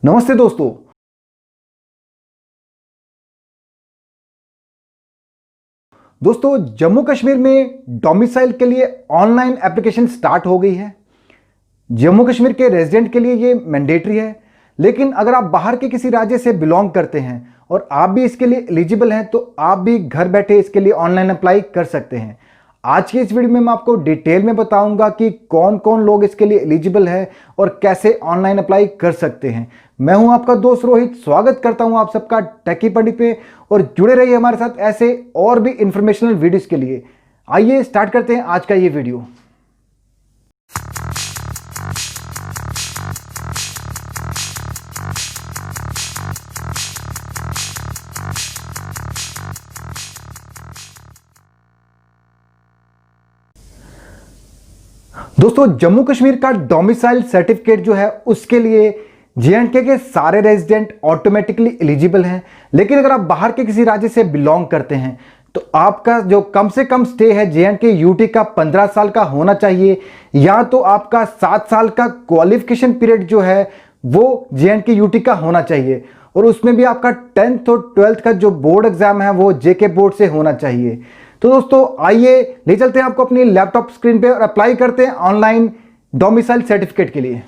नमस्ते दोस्तों। जम्मू कश्मीर में डोमिसाइल के लिए ऑनलाइन एप्लीकेशन स्टार्ट हो गई है। जम्मू कश्मीर के रेजिडेंट के लिए ये मैंडेटरी है, लेकिन अगर आप बाहर के किसी राज्य से बिलोंग करते हैं और आप भी इसके लिए एलिजिबल हैं तो आप भी घर बैठे इसके लिए ऑनलाइन अप्लाई कर सकते हैं। आज की इस वीडियो में मैं आपको डिटेल में बताऊंगा कि कौन कौन लोग इसके लिए एलिजिबल है और कैसे ऑनलाइन अप्लाई कर सकते हैं। मैं हूं आपका दोस्त रोहित, स्वागत करता हूं आप सबका टेकी पंडित पे और जुड़े रहिए हमारे साथ ऐसे और भी इंफॉर्मेशनल वीडियोस के लिए। आइए स्टार्ट करते हैं आज का ये वीडियो। दोस्तों, जम्मू कश्मीर का डोमिसाइल सर्टिफिकेट जो है उसके लिए जे&के के सारे रेजिडेंट ऑटोमेटिकली एलिजिबल हैं, लेकिन अगर आप बाहर के किसी राज्य से बिलोंग करते हैं तो आपका जो कम से कम स्टे है जे&के यूटी का 15 साल का होना चाहिए, या तो आपका 7 साल का क्वालिफिकेशन पीरियड जो है वो जे&के यूटी का होना चाहिए, और उसमें भी आपका 10th और 12th का जो बोर्ड एग्जाम है वो जेके बोर्ड से होना चाहिए। तो दोस्तों आइए ले चलते हैं आपको अपनी लैपटॉप स्क्रीन पे और अप्लाई करते हैं ऑनलाइन डोमिसाइल सर्टिफिकेट के लिए।